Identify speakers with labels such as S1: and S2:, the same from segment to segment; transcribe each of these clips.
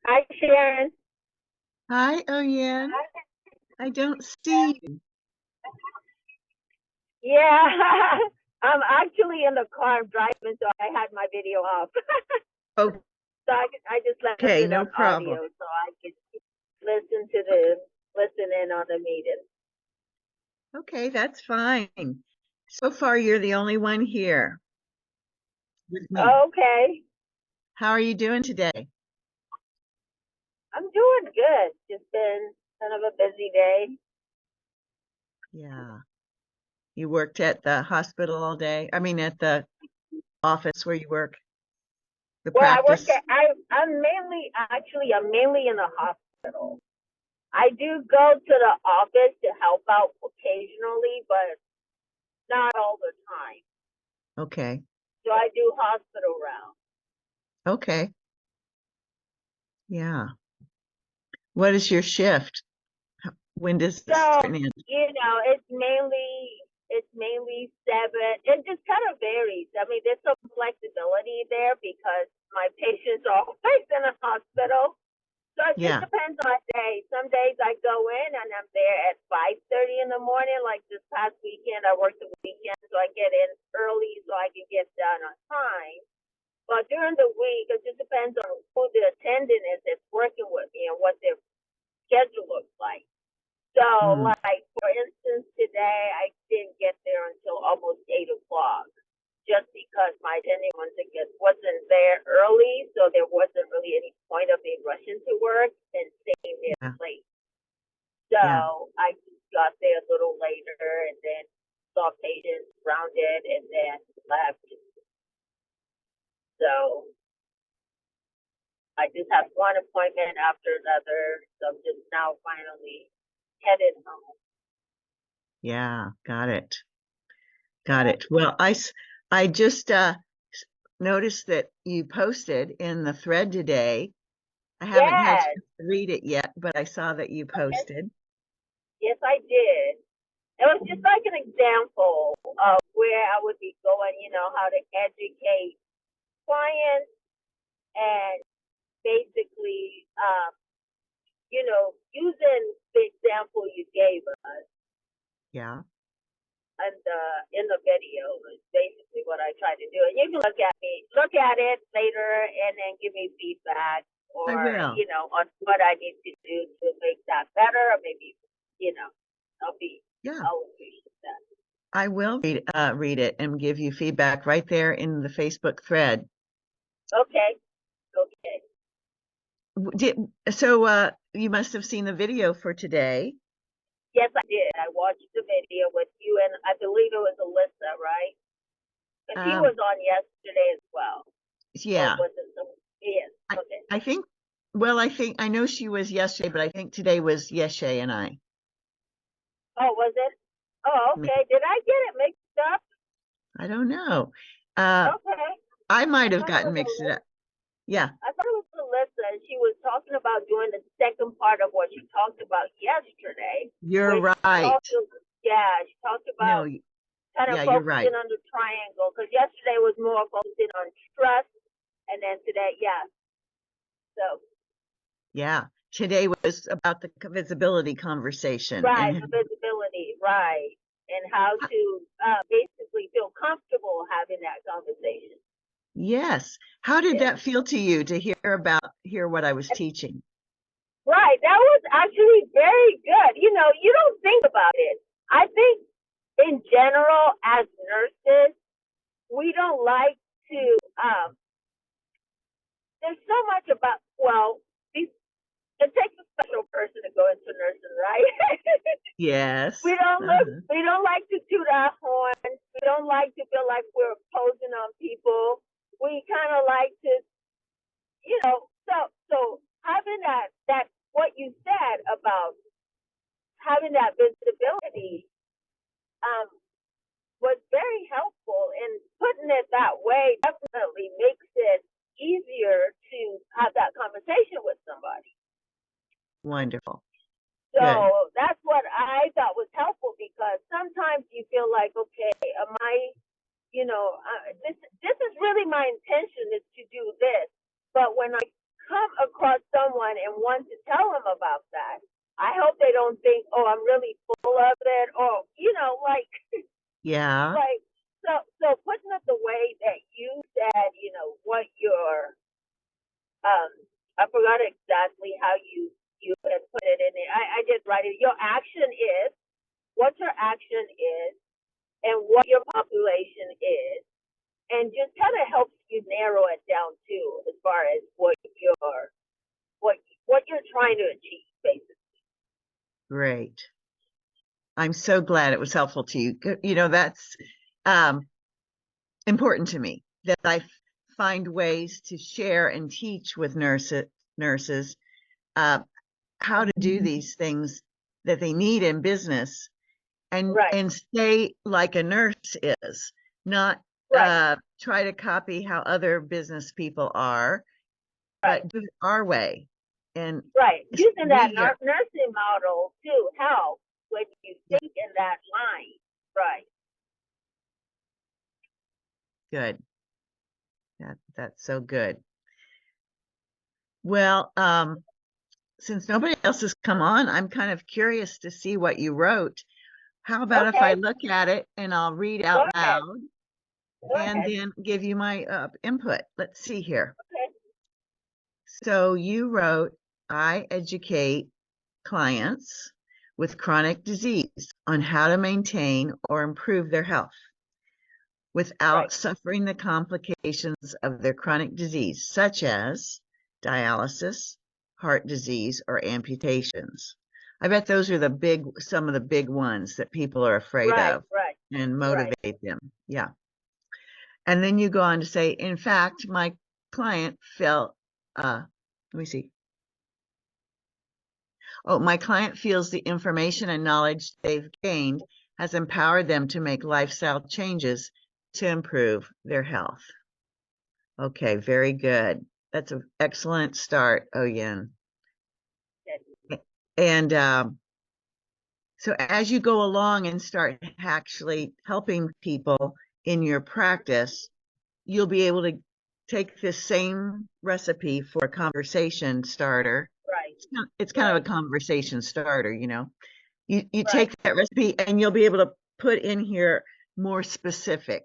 S1: Hi, Sharon.
S2: Hi, Oyin. I don't see you.
S1: Yeah, I'm actually in the car driving, so I had my video off.
S2: Oh,
S1: So I just left
S2: okay,
S1: it
S2: no
S1: on
S2: problem.
S1: audio so I could listen in on the meeting.
S2: Okay, that's fine. So far, you're the only one here with me.
S1: Okay,
S2: How are you doing today?
S1: I'm doing good. Just been kind of a busy day.
S2: Yeah. You worked at the hospital all day? I mean, at the office where you work, the
S1: Well, I work
S2: practice?
S1: at I'm mainly in the hospital. I do go to the office to help out occasionally, but not all the time.
S2: Okay.
S1: So I do hospital rounds.
S2: Okay. Yeah. What is your shift? When does it
S1: So,
S2: start and end?
S1: it's mainly seven. It just kind of varies. I mean, there's some flexibility there because my patients are always in a hospital. So it just
S2: Yeah.
S1: depends on the day. Some days I go in and I'm there at 5:30 in the morning. Like this past weekend, I worked the weekend, so I get in early so I can get done on time. But during the week, it just depends on who the attendant is that's working with me and what their schedule looks like. So,
S2: Mm.
S1: like for instance, today I didn't get there until almost 8 o'clock, just because my attending wasn't there early, so there wasn't really any point of me rushing to work and staying there
S2: Yeah.
S1: late.
S2: Yeah.
S1: So I just got there a little later and then saw patients, rounded, and then left. So I just had one appointment after another. So I'm just now finally headed home.
S2: Yeah. Got it. Got it. Well, I just noticed that you posted in the thread today. I haven't had a
S1: Yes,
S2: chance to read it yet, but I saw that you
S1: yes,
S2: posted.
S1: yes, I did. It was just like an example of where I would be going, how to educate clients and basically, using the example you gave us
S2: Yeah.
S1: and in the video is basically what I tried to do. And you can look at it later and then give me feedback
S2: I
S1: or,
S2: will.
S1: on what I need to do to make that better or maybe, you know,
S2: Yeah.
S1: I'll appreciate that.
S2: I will read it and give you feedback right there in the Facebook thread.
S1: Okay. Okay.
S2: So you must have seen the video for today.
S1: Yes, I did. I watched the video with you, and I believe it was Alyssa, right? And she
S2: Um,
S1: was on yesterday as well. Or
S2: yeah.
S1: was it some? Yes.
S2: I
S1: Okay.
S2: I think well, I know she was yesterday, but I think today was Yeshe and I.
S1: Oh, was it? Oh, okay. Did I get it mixed up?
S2: I don't know. Uh,
S1: Okay.
S2: I might
S1: I
S2: have
S1: thought it
S2: gotten
S1: was
S2: mixed it up.
S1: Alyssa.
S2: Yeah,
S1: I thought it was Alyssa, and she was talking about doing the second part of what she talked about yesterday,
S2: you're
S1: where
S2: right.
S1: she talked
S2: No,
S1: about kind of
S2: yeah, you're right.
S1: focusing on the triangle because yesterday was more focusing on trust, and then today, yeah. So
S2: Yeah. Today was about the visibility conversation
S1: right,
S2: and
S1: the visibility, right, and how to basically feel comfortable having that conversation.
S2: yes. How did
S1: Yeah.
S2: that feel to you to hear what I was teaching?
S1: Right, that was actually very good. You don't think about it. I think in general, as nurses, we don't like to. There's so much about it takes a special person to go into nursing, right? we
S2: Yes.
S1: don't look
S2: Uh-huh.
S1: we don't like to toot our horns. We don't like to feel like we're imposing on people. We kind of like to, so having that what you said about having that visibility um was very helpful, and putting it that way definitely makes it easier to have that conversation with somebody.
S2: Wonderful. Good.
S1: So that's what I thought was helpful because sometimes you feel like, okay, am I, this is really my intention is to do this, but when I come across someone and want to tell them about that, I hope they don't think, oh, I'm really full of it, or like
S2: Yeah.
S1: like so putting it the way that you said, what your I forgot exactly how you had put it in there. I did write it. Your action is what your action is and what your population is, and just kind of helps you narrow it down too, as far as what you're trying to achieve, basically.
S2: Great. I'm so glad it was helpful to you. That's important to me, that I find ways to share and teach with nurses how to do these things that they need in business, and
S1: Right,
S2: stay like a nurse is, not
S1: right,
S2: try to copy how other business people are,
S1: right,
S2: but do it our way. And
S1: right. Using that
S2: we are,
S1: nursing model too helps when you
S2: yeah,
S1: think in that line. Right.
S2: good. That's so good. Well, since nobody else has come on, I'm kind of curious to see what you wrote. How about if I
S1: Okay.
S2: look at it and I'll read
S1: Go
S2: out
S1: ahead.
S2: loud
S1: Go
S2: and
S1: ahead.
S2: then give you my input? Let's see here.
S1: Okay.
S2: So you wrote, I educate clients with chronic disease on how to maintain or improve their health without
S1: Right.
S2: suffering the complications of their chronic disease, such as dialysis, heart disease, or amputations. I bet those are some of the big ones that people are afraid
S1: Right.
S2: of
S1: Right.
S2: and
S1: Right.
S2: motivate them. Yeah. And then you go on to say, in fact, my client felt, let me see. Oh, my client feels the information and knowledge they've gained has empowered them to make lifestyle changes to improve their health. Okay, very good. That's an excellent start, Oyin. And so as you go along and start actually helping people in your practice, you'll be able to take this same recipe for a conversation starter.
S1: Right.
S2: It's kind of
S1: Right.
S2: a conversation starter, You
S1: Right.
S2: take that recipe and you'll be able to put in here more specific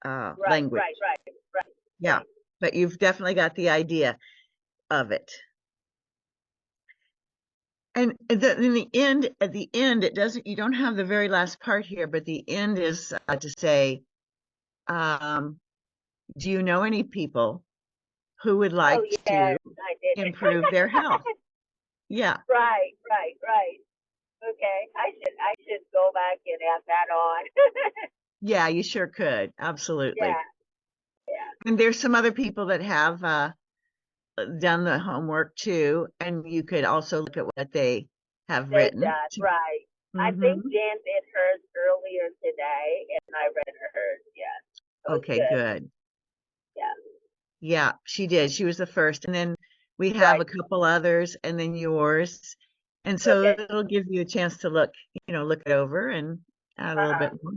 S1: Right.
S2: language.
S1: Right. Right. Right.
S2: Yeah,
S1: Right.
S2: but you've definitely got the idea of it. And in the end, at the end, you don't have the very last part here, but the end is to say, do you know any people who would
S1: Oh
S2: like to
S1: yes, I did.
S2: improve their health? Yeah,
S1: Right. Right. Right. Okay. I should go back and add that on.
S2: yeah, you sure could. Absolutely.
S1: Yeah. Yeah.
S2: And there's some other people that have done the homework too, and you could also look at what they have
S1: They've
S2: written.
S1: done right. I think
S2: Mm-hmm.
S1: Jan did hers earlier today, and I read hers. Yes, it was
S2: Okay,
S1: good.
S2: good.
S1: Yeah.
S2: Yeah, she did. She was the first. And then we have
S1: Right.
S2: a couple others and then yours. And so
S1: Okay.
S2: it'll give you a chance to look it over and add a little
S1: Uh-huh.
S2: bit more.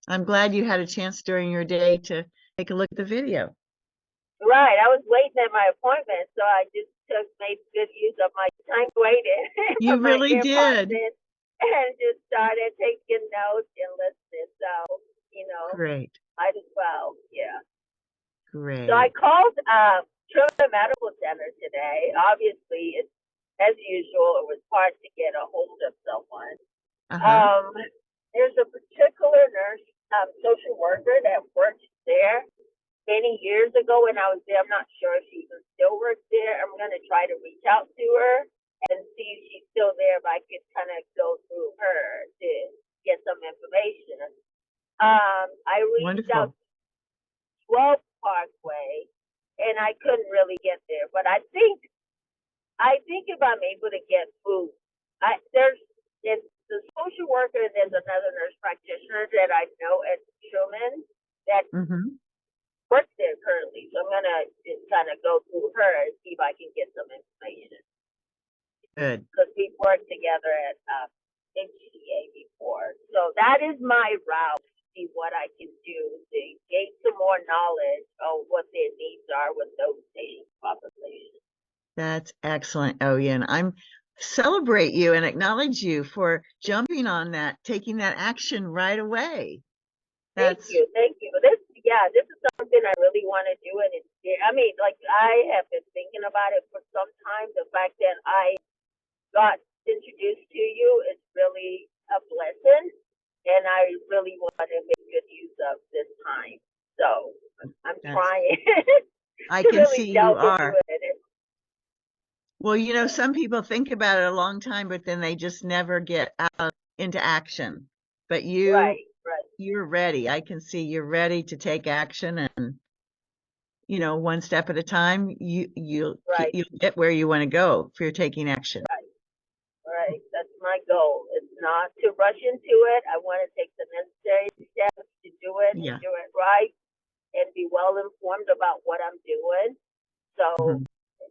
S2: I'm glad you had a chance during your day to take a look at the video.
S1: Right. I was waiting at my appointment, so I just made good use of my time waiting,
S2: You
S1: put my
S2: really
S1: earpods
S2: did.
S1: in, and just started taking notes and listening. So,
S2: Great,
S1: might as well. Yeah. So I
S2: great.
S1: called Truman Medical Center today. Obviously, it's as usual. It was hard to get a hold of someone.
S2: Uh-huh.
S1: Um, there's a particular nurse, social worker that works there many years ago when I was there. I'm not sure if she even still works there. I'm going to try to reach out to her and see if she's still there, if I could kind of go through her to get some information. I reached out
S2: Wonderful.
S1: to 12 Parkway and I couldn't really get there, but I think if I'm able to get food, there's the social worker, there's another nurse practitioner that I know at Truman that
S2: Mm-hmm.
S1: works there currently. So I'm gonna just kind of go through her and see if I can get some information
S2: Good.
S1: because we've worked together at NGA before. So that is my route. See what I can do to gain some more knowledge on what their needs are with those patient populations.
S2: That's excellent, Oyen. I'm celebrate you and acknowledge you for jumping on that, taking that action right away.
S1: Thank
S2: That's
S1: you, thank you. This is something I really want to do, and I mean, like I have been thinking about it for some time. The fact that I got introduced to you is really a blessing, and I really want to make good use of this time. So I'm
S2: that's
S1: trying
S2: I
S1: to
S2: can
S1: really
S2: see you
S1: delve into
S2: are.
S1: it.
S2: Well,
S1: Yeah,
S2: some people think about it a long time, but then they just never get out into action. But
S1: right, right,
S2: you're ready. I can see you're ready to take action and, one step at a time,
S1: right,
S2: you'll get where you want to go if you're taking action.
S1: right, right. That's my goal. It's not to rush into it. I want to take the necessary steps to do it and
S2: Yeah.
S1: do it right and be well informed about what I'm doing. So,
S2: Mhm.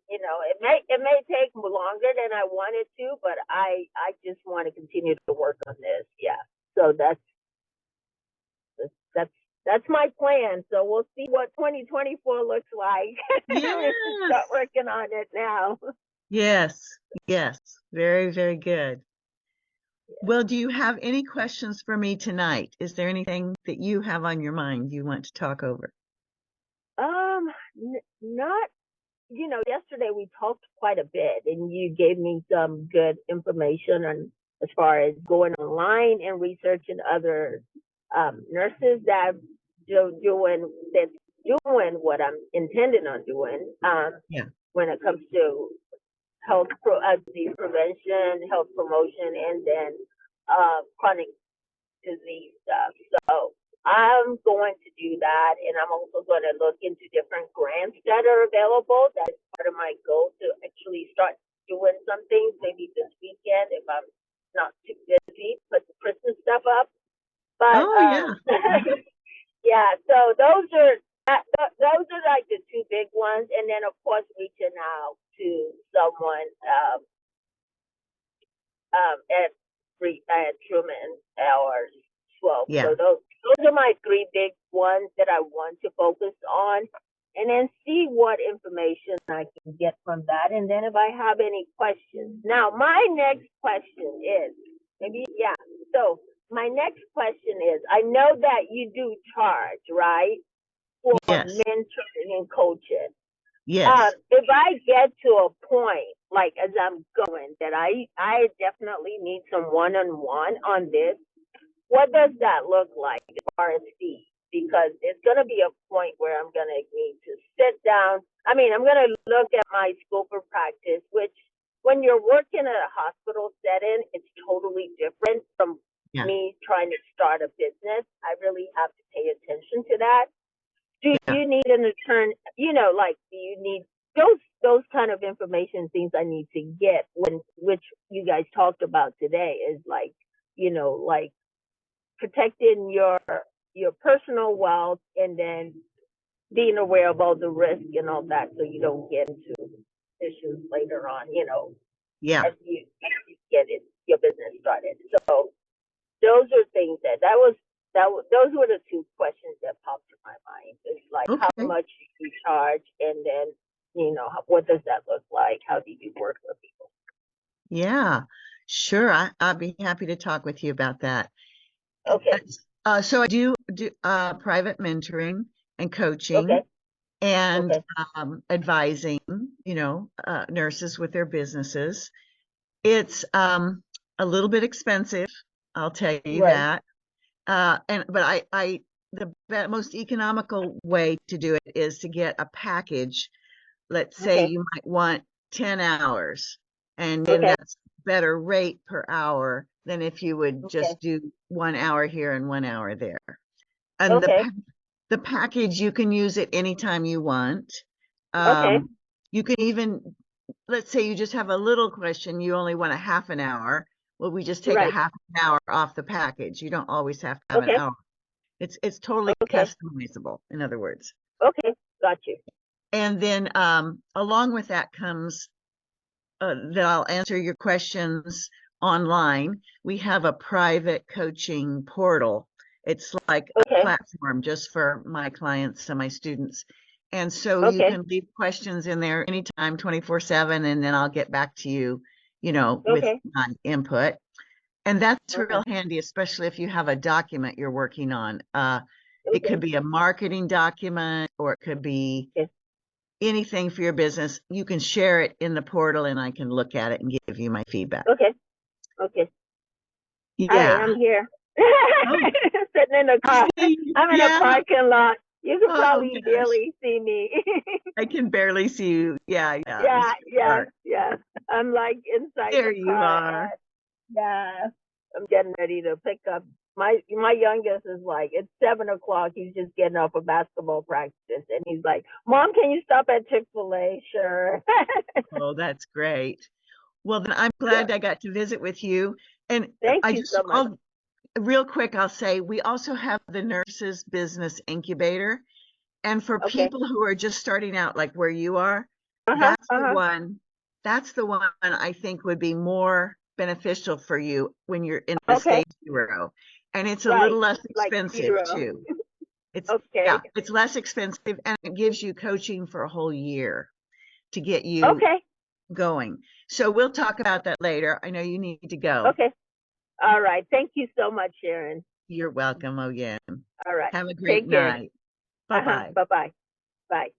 S1: it may take longer than I wanted to, but I just want to continue to work on this. Yeah. So that's that's my plan. So we'll see what 2024 looks like. We should start
S2: Yes.
S1: working on it now.
S2: Yes. Yes. Very, very good. Well, do you have any questions for me tonight? Is there anything that you have on your mind you want to talk over?
S1: Not yesterday we talked quite a bit, and you gave me some good information on as far as going online and researching other nurses that's doing what I'm intending on doing
S2: Yeah.
S1: when it comes to disease prevention, health promotion, and then chronic disease stuff. So I'm going to do that, and I'm also going to look into different grants that are available. That's part of my goal to actually start doing some things maybe this weekend if I'm not too busy, put the Christmas stuff up. But
S2: Oh, yeah.
S1: yeah, so those are like the two big ones, and then of course reaching out to someone at Truman or 12.
S2: Yeah.
S1: So those are my three big ones that I want to focus on, and then see what information I can get from that. And then if I have any questions. Now, my next question is maybe, yeah. So my next question is, I know that you do charge, right, for
S2: Yes.
S1: mentoring and coaching.
S2: Yes.
S1: If I get to a point, like as I'm going, that I definitely need some one-on-one on this, what does that look like as far as fees? Because it's going to be a point where I'm going to need to sit down. I mean, I'm going to look at my scope of practice, which when you're working at a hospital setting, it's totally different from
S2: Yeah.
S1: me trying to start a business. I really have to pay attention to that. Do
S2: Yeah.
S1: you need an attorney? Like, do you need those kind of information things I need to get which you guys talked about today is like, like protecting your personal wealth, and then being aware of all the risk and all that so you don't get into issues later on,
S2: Yeah.
S1: as you get your business started. So those are things those were the two questions that popped to my mind. It's like how
S2: Okay.
S1: much you charge, and then what does that look like? How do you work with people?
S2: Yeah. Sure. I'd be happy to talk with you about that.
S1: Okay,
S2: So I do private mentoring and
S1: okay,
S2: coaching and
S1: okay,
S2: advising, nurses with their businesses. It's a little bit expensive, I'll tell you
S1: right,
S2: that. But the most economical way to do it is to get a package. Let's say
S1: okay,
S2: you might want 10 hours, and then
S1: okay,
S2: that's better rate per hour than if you would
S1: okay,
S2: just do 1 hour here and 1 hour there. And
S1: okay,
S2: the package, you can use it anytime you want.
S1: okay,
S2: Um, you can even, let's say you just have a little question, you only want a half an hour. Well, we just take a
S1: right,
S2: half an hour off the package. You don't always have to have an
S1: okay,
S2: hour. It's totally
S1: okay,
S2: customizable, in other words.
S1: okay, got you.
S2: And then along with that comes that I'll answer your questions online. We have a private coaching portal. It's like a
S1: Okay,
S2: platform just for my clients and my students. And so you can leave questions in there anytime, 24/7, and then I'll get back to you, with my input. And that's real handy, especially if you have a document you're working on. It could be a marketing document, or it could be anything for your business. You can share it in the portal and I can look at it and give you my feedback.
S1: Okay.
S2: Yeah.
S1: Hi, I'm here. Sitting in the car. I'm in a parking lot. You can probably barely see me.
S2: I can barely see you. Yeah.
S1: Yeah. I'm like inside
S2: there
S1: the car.
S2: You are.
S1: Yeah. I'm getting ready to pick up. My youngest is like, it's 7:00. He's just getting off of basketball practice, and he's like, "Mom, can you stop at Chick-fil-A?" Sure.
S2: Oh, that's great. Well, then I'm glad I got to visit with you. And
S1: Thank you so much.
S2: Real quick, I'll say we also have the Nurses Business Incubator. And for people who are just starting out, like where you are, that's the one I think would be more beneficial for you when you're in the stage 0. And it's a little less expensive too. It's it's less expensive, and it gives you coaching for a whole year to get you going. So we'll talk about that later. I know you need to go.
S1: Okay. All right. Thank you so much, Sharon.
S2: You're welcome, Oyin.
S1: All right.
S2: Have a great night. Bye-bye.
S1: Bye-bye. Bye.